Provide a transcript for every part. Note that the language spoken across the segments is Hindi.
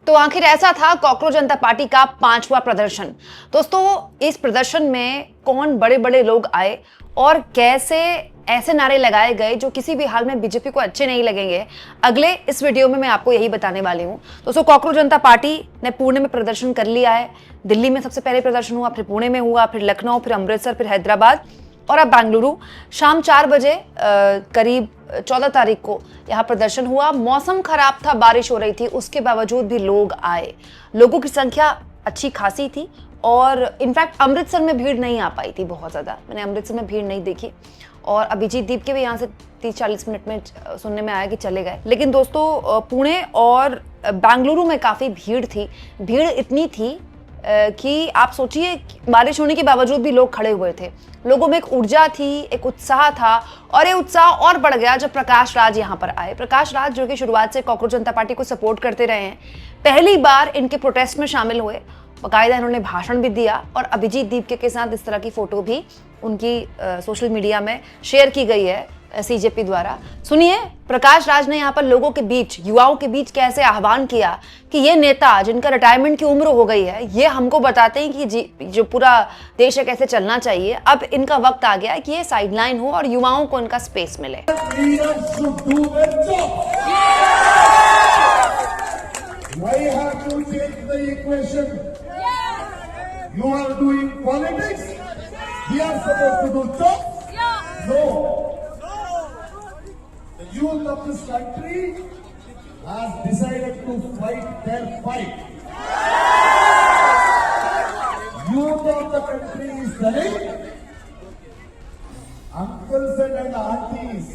तो आखिर ऐसा था कॉकरोच जनता पार्टी का 5वां प्रदर्शन। दोस्तों, इस प्रदर्शन में कौन बड़े बड़े लोग आए और कैसे ऐसे नारे लगाए गए जो किसी भी हाल में बीजेपी को अच्छे नहीं लगेंगे, अगले इस वीडियो में मैं आपको यही बताने वाली हूं। दोस्तों, कॉकरोच जनता पार्टी ने पुणे में प्रदर्शन कर लिया है। दिल्ली में सबसे पहले प्रदर्शन हुआ, फिर पुणे में हुआ, फिर लखनऊ, फिर अमृतसर, फिर हैदराबाद और अब बेंगलुरु। शाम 4 बजे करीब 14 तारीख को यहाँ प्रदर्शन हुआ। मौसम खराब था, बारिश हो रही थी, उसके बावजूद भी लोग आए। लोगों की संख्या अच्छी खासी थी और इनफैक्ट अमृतसर में भीड़ नहीं आ पाई थी बहुत ज़्यादा। मैंने अमृतसर में भीड़ नहीं देखी और अभिजीत दीप के भी यहाँ से 30-40 मिनट में सुनने में आया कि चले गए। लेकिन दोस्तों, पुणे और बेंगलुरु में काफ़ी भीड़ थी। भीड़ इतनी थी कि आप सोचिए, बारिश होने के बावजूद भी लोग खड़े हुए थे। लोगों में एक ऊर्जा थी, एक उत्साह था और ये उत्साह और बढ़ गया जब प्रकाश राज यहाँ पर आए। प्रकाश राज जो कि शुरुआत से कॉकरोच जनता पार्टी को सपोर्ट करते रहे हैं, पहली बार इनके प्रोटेस्ट में शामिल हुए। बाकायदा इन्होंने भाषण भी दिया और अभिजीत दीप के साथ इस तरह की फोटो भी उनकी सोशल मीडिया में शेयर की गई है सीजेपी द्वारा। सुनिए, प्रकाश राज ने यहाँ पर लोगों के बीच, युवाओं के बीच कैसे आह्वान किया कि ये नेता जिनका रिटायरमेंट की उम्र हो गई है, ये हमको बताते हैं कि जो पूरा देश है कैसे चलना चाहिए। अब इनका वक्त आ गया है कि ये साइडलाइन हो और युवाओं को इनका स्पेस मिले। The youth of this country has decided to fight their fight. Youth of the country is telling uncles and aunties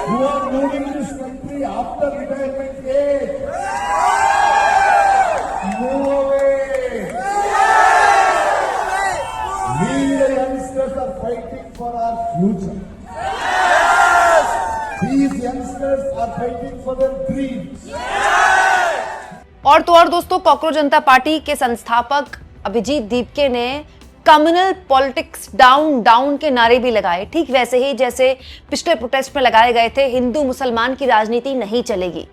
who are moving this country after retirement age, move away. We the youngsters are fighting for our future. These youngsters are fighting for their dreams. और तो और दोस्तों, कॉकरोच जनता पार्टी के संस्थापक अभिजीत दीपके ने कम्युनल पॉलिटिक्स डाउन डाउन के नारे भी लगाए, ठीक वैसे ही जैसे पिछले प्रोटेस्ट में लगाए गए थे, हिंदू मुसलमान की राजनीति नहीं चलेगी।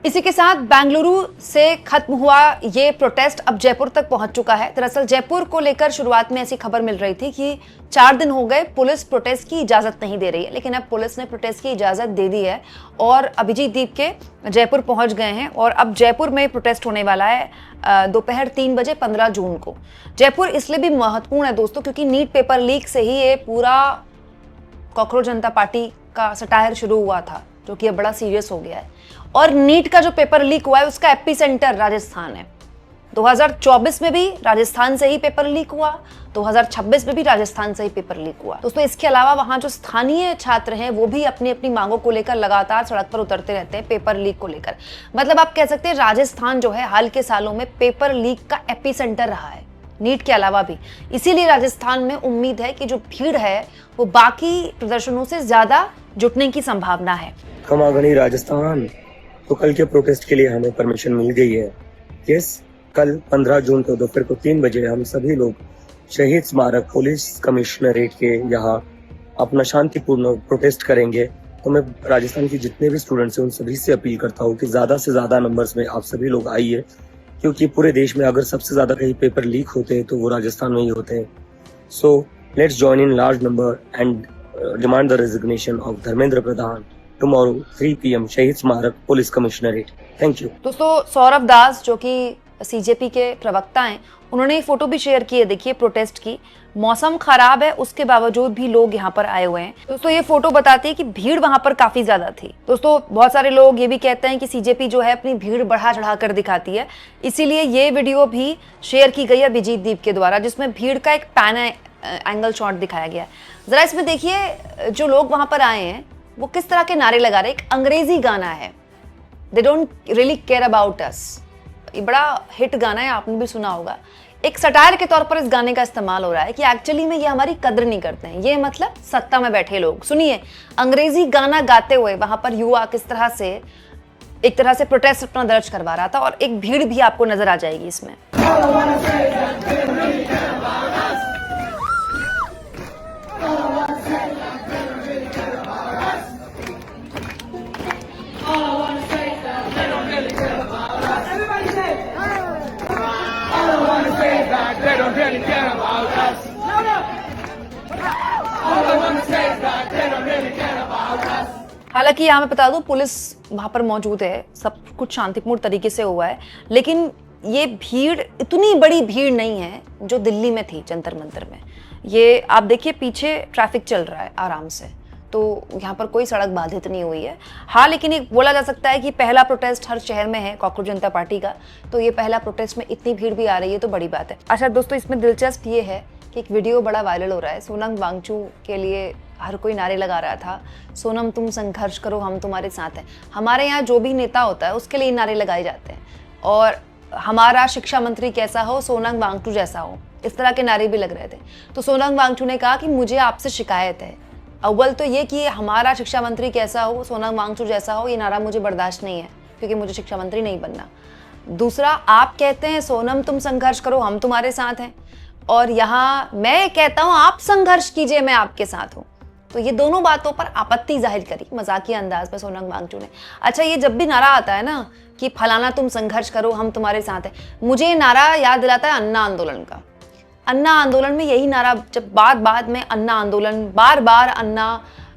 इसी के साथ बेंगलुरु से खत्म हुआ ये प्रोटेस्ट अब जयपुर तक पहुंच चुका है। दरअसल जयपुर को लेकर शुरुआत में ऐसी खबर मिल रही थी कि 4 दिन हो गए पुलिस प्रोटेस्ट की इजाजत नहीं दे रही है, लेकिन अब पुलिस ने प्रोटेस्ट की इजाजत दे दी है और अभिजीत दीप के जयपुर पहुंच गए हैं और अब जयपुर में प्रोटेस्ट होने वाला है दोपहर 3 बजे 15 जून को। जयपुर इसलिए भी महत्वपूर्ण है दोस्तों क्योंकि नीट पेपर लीक से ही ये पूरा कॉकरोच जनता पार्टी का सटायर शुरू हुआ था, जो कि अब बड़ा सीरियस हो गया है। और नीट का जो पेपर लीक हुआ है उसका एपिसेंटर राजस्थान है। 2024 में भी राजस्थान से ही पेपर लीक हुआ, 2026 में भी राजस्थान से ही पेपर लीक हुआ। दोस्तों, इसके अलावा वहां जो स्थानीय छात्र हैं वो भी अपनी अपनी मांगों को लेकर लगातार सड़क पर उतरते रहते हैं पेपर लीक को लेकर। मतलब आप कह सकते हैं राजस्थान जो है हाल के सालों में पेपर लीक का एपिसेंटर रहा है, नीट के अलावा भी। इसीलिए राजस्थान में उम्मीद है कि जो भीड़ है वो बाकी प्रदर्शनों से ज्यादा जुटने की संभावना है। खमागणी राजस्थान, तो कल के प्रोटेस्ट के लिए हमें परमिशन मिल गई है। यस, कल 15 जून को दोपहर को 3 बजे हम सभी लोग शहीद स्मारक पुलिस कमिश्नरेट के यहाँ अपना शांतिपूर्ण प्रोटेस्ट करेंगे। तो मैं राजस्थान के जितने भी स्टूडेंट्स हैं उन सभी से अपील करता हूँ कि ज्यादा से ज्यादा नंबर्स में आप सभी लोग आइए, क्योंकि पूरे देश में अगर सबसे ज्यादा कहीं पेपर लीक होते हैं तो वो राजस्थान में ही होते हैं। So let's join in large number and demand the resignation of Dharmendra Pradhan tomorrow 3 PM शहीद स्मारक पुलिस कमिश्नरेट। Thank you. दोस्तों, सौरभ दास जो कि सीजेपी के प्रवक्ता हैं, उन्होंने ये फोटो भी शेयर की है, देखिए प्रोटेस्ट की। मौसम खराब है उसके बावजूद भी लोग यहाँ पर आए हुए हैं। दोस्तों, ये फोटो बताती है कि भीड़ वहां पर काफी ज्यादा थी। दोस्तों, बहुत सारे लोग ये भी कहते हैं कि सीजेपी जो है अपनी भीड़ बढ़ा चढ़ा कर दिखाती है, इसीलिए ये वीडियो भी शेयर की गई है अभिजीत दीप के द्वारा, जिसमें भीड़ का एक पैन एंगल शॉट दिखाया गया है। जरा इसमें देखिए, जो लोग वहां पर आए हैं वो किस तरह के नारे लगा रहे हैं। एक अंग्रेजी गाना है, they don't really care about us, ये बड़ा हिट गाना है, आपने भी सुना होगा। एक सटायर के तौर पर इस गाने का इस्तेमाल हो रहा है कि एक्चुअली में ये हमारी कद्र नहीं करते हैं, ये मतलब सत्ता में बैठे लोग। सुनिए, अंग्रेजी गाना गाते हुए वहां पर युवा किस तरह से एक तरह से प्रोटेस्ट अपना दर्ज करवा रहा था, और एक भीड़ भी आपको नजर आ जाएगी इसमें। They don't really care about us. All I want to say is that they don't really care about us. हालांकि यहाँ मैं बता दूं, पुलिस वहां पर मौजूद है, सब कुछ शांतिपूर्ण तरीके से हुआ है, लेकिन ये भीड़ इतनी बड़ी भीड़ नहीं है जो दिल्ली में थी जंतर मंतर में। ये आप देखिए, पीछे ट्रैफिक चल रहा है आराम से, तो यहाँ पर कोई सड़क बाधित नहीं हुई है। हाँ, लेकिन एक बोला जा सकता है कि पहला प्रोटेस्ट हर शहर में है कॉकरोच जनता पार्टी का, तो ये पहला प्रोटेस्ट में इतनी भीड़ भी आ रही है तो बड़ी बात है। अच्छा दोस्तों, इसमें दिलचस्प ये है कि एक वीडियो बड़ा वायरल हो रहा है। सोनम वांगचू के लिए हर कोई नारे लगा रहा था, सोनम तुम संघर्ष करो, हम तुम्हारे साथ हैं। हमारे यहाँ जो भी नेता होता है उसके लिए नारे लगाए जाते हैं, और हमारा शिक्षा मंत्री कैसा हो, सोनम वांगचू जैसा हो, इस तरह के नारे भी लग रहे थे। तो सोनम वांगचू ने कहा कि मुझे आपसे शिकायत है। अव्वल तो ये कि हमारा शिक्षा मंत्री कैसा हो, सोनम वांगचू जैसा हो, ये नारा मुझे बर्दाश्त नहीं है, क्योंकि मुझे शिक्षा मंत्री नहीं बनना। दूसरा, आप कहते हैं सोनम तुम संघर्ष करो, हम तुम्हारे साथ हैं, और यहाँ मैं कहता हूँ आप संघर्ष कीजिए, मैं आपके साथ हूँ। तो ये दोनों बातों पर आपत्ति जाहिर करी मजाकिया अंदाज में सोनम वांगचू ने। अच्छा, ये जब भी नारा आता है ना कि फलाना तुम संघर्ष करो, हम तुम्हारे साथ हैं, मुझे ये नारा याद दिलाता है अन्ना आंदोलन का। अन्ना आंदोलन में यही नारा, जब बाद में अन्ना आंदोलन बार अन्ना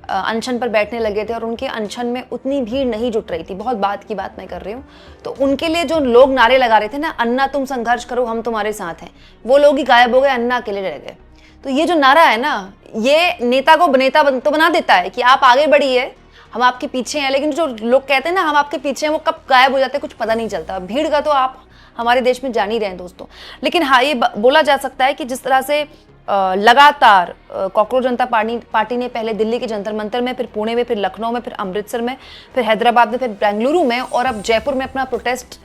अनशन पर बैठने लगे थे और उनके अनशन में उतनी भीड़ नहीं जुट रही थी, बहुत बाद की बात मैं कर रही हूँ, तो उनके लिए जो लोग नारे लगा रहे थे ना, अन्ना तुम संघर्ष करो, हम तुम्हारे साथ हैं, वो लोग ही गायब हो गए, अन्ना अकेले रह गए। तो ये जो नारा है ना, ये नेता को नेता तो बना देता है कि आप आगे बढ़िए, हम आपके पीछे हैं, लेकिन जो लोग कहते हैं ना हम आपके पीछे हैं, वो कब गायब हो जाते हैं कुछ पता नहीं चलता। भीड़ का तो आप हमारे देश में जान ही रहे हैं दोस्तों। लेकिन हाँ, ये बोला जा सकता है कि जिस तरह से लगातार कॉकरोच जनता पार्टी ने पहले दिल्ली के जंतर मंतर में, फिर पुणे में, फिर लखनऊ में, फिर अमृतसर में, फिर हैदराबाद में, फिर बेंगलुरु में, और अब जयपुर में अपना प्रोटेस्ट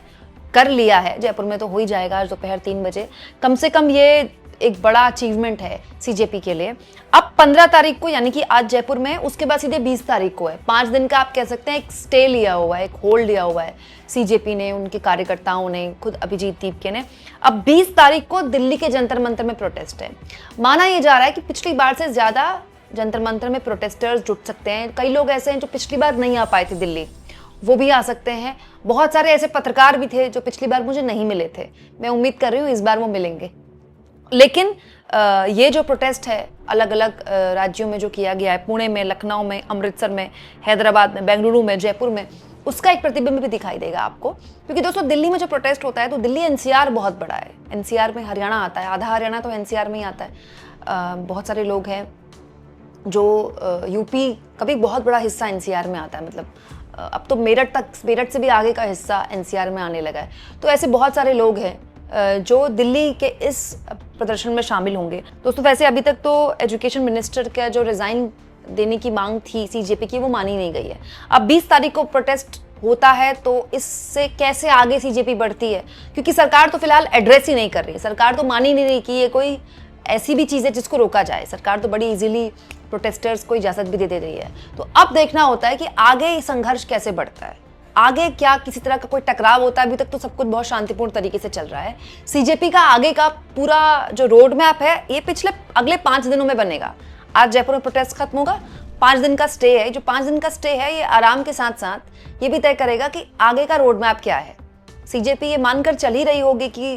कर लिया है। जयपुर में तो हो ही जाएगा आज दोपहर 3 बजे। कम से कम ये एक बड़ा अचीवमेंट है सीजेपी के लिए। अब 15 तारीख को, यानी कि आज जयपुर में, उसके बाद सीधे 20 तारीख को है। 5 दिन का आप कह सकते हैं एक स्टे लिया हुआ है, एक होल्ड लिया हुआ है सीजेपी ने, उनके कार्यकर्ताओं ने, खुद अभिजीत दीपके ने। अब 20 तारीख को दिल्ली के जंतर मंतर में प्रोटेस्ट है। माना यह जा रहा है कि पिछली बार से ज्यादा जंतर मंतर में प्रोटेस्टर्स जुट सकते हैं। कई लोग ऐसे हैं जो पिछली बार नहीं आ पाए थे दिल्ली, वो भी आ सकते हैं। बहुत सारे ऐसे पत्रकार भी थे जो पिछली बार मुझे नहीं मिले थे, मैं उम्मीद कर रही हूँ इस बार वो मिलेंगे। लेकिन ये जो प्रोटेस्ट है अलग अलग राज्यों में जो किया गया है, पुणे में, लखनऊ में, अमृतसर में, हैदराबाद में, बेंगलुरु में, जयपुर में, उसका एक प्रतिबिंब भी दिखाई देगा आपको। क्योंकि दोस्तों, दिल्ली में जो प्रोटेस्ट होता है, तो दिल्ली एनसीआर बहुत बड़ा है। एनसीआर में हरियाणा आता है, आधा हरियाणा तो एनसीआर में ही आता है। बहुत सारे लोग हैं जो यूपी का भी बहुत बड़ा हिस्सा एनसीआर में आता है, मतलब अब तो मेरठ से भी आगे का हिस्सा एनसीआर में आने लगा है। तो ऐसे बहुत सारे लोग हैं जो दिल्ली के इस प्रदर्शन में शामिल होंगे। दोस्तों, वैसे अभी तक तो एजुकेशन मिनिस्टर का जो रिजाइन देने की मांग थी सीजेपी की, वो मानी नहीं गई है। अब 20 तारीख को प्रोटेस्ट होता है, तो इससे कैसे आगे सीजेपी बढ़ती है, क्योंकि सरकार तो फिलहाल एड्रेस ही नहीं कर रही। सरकार तो मान ही नहीं रही कि ये कोई ऐसी भी चीज़ है जिसको रोका जाए। सरकार तो बड़ी इजीली प्रोटेस्टर्स को इजाज़त भी दे रही है। तो अब देखना होता है कि आगे संघर्ष कैसे बढ़ता है, आगे क्या किसी तरह का कोई टकराव होता है। अभी तक तो सब कुछ बहुत शांतिपूर्ण तरीके से चल रहा है। सीजेपी का आगे का पूरा जो रोड मैप है, ये अगले 5 दिनों में बनेगा। आज जयपुर में प्रोटेस्ट खत्म होगा, 5 दिन का स्टे है। जो 5 दिन का स्टे है, ये आराम के साथ साथ ये भी तय करेगा कि आगे का रोड मैप क्या है। सीजेपी ये मानकर चल ही रही होगी कि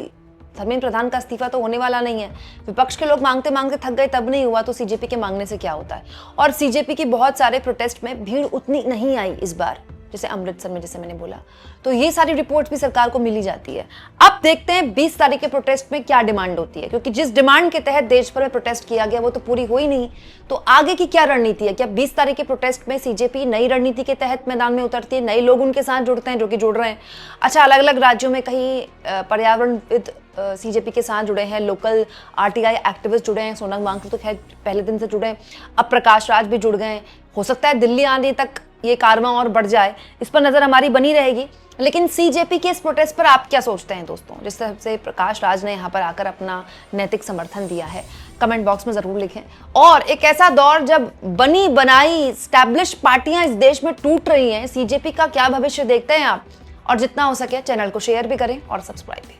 धर्मेंद्र प्रधान का इस्तीफा तो होने वाला नहीं है। विपक्ष के लोग मांगते मांगते थक गए, तब नहीं हुआ, तो सीजेपी के मांगने से क्या होता है। और सीजेपी की बहुत सारे प्रोटेस्ट में भीड़ उतनी नहीं आई इस बार, जैसे अमृतसर में, जैसे मैंने बोला। तो ये सारी रिपोर्ट्स भी सरकार को मिली जाती है। अब देखते हैं 20 तारीख के प्रोटेस्ट में क्या डिमांड होती है, क्योंकि जिस डिमांड के तहत देश भर में प्रोटेस्ट किया गया वो तो पूरी हुई नहीं। तो आगे की क्या रणनीति है? क्या 20 तारीख के प्रोटेस्ट में सीजेपी नई रणनीति के तहत मैदान में उतरती है, नए लोग उनके साथ जुड़ते हैं जो कि जुड़ रहे हैं? अच्छा, अलग अलग राज्यों में कहीं पर्यावरणविद सीजेपी के साथ जुड़े हैं, लोकल आरटीआई एक्टिविस्ट जुड़े हैं, सोनम वांगचू तो खैर पहले दिन से जुड़े हैं, अब प्रकाश राज भी जुड़ गए हैं। हो सकता है दिल्ली आने तक ये कारवां और बढ़ जाए, इस पर नजर हमारी बनी रहेगी। लेकिन सीजेपी के इस प्रोटेस्ट पर आप क्या सोचते हैं दोस्तों, जिस तरह से प्रकाश राज ने यहाँ पर आकर अपना नैतिक समर्थन दिया है, कमेंट बॉक्स में जरूर लिखें। और एक ऐसा दौर जब बनी बनाई स्टैब्लिश पार्टियां इस देश में टूट रही हैं, सीजेपी का क्या भविष्य देखते हैं आप? और जितना हो सके चैनल को शेयर भी करें और सब्सक्राइब भी।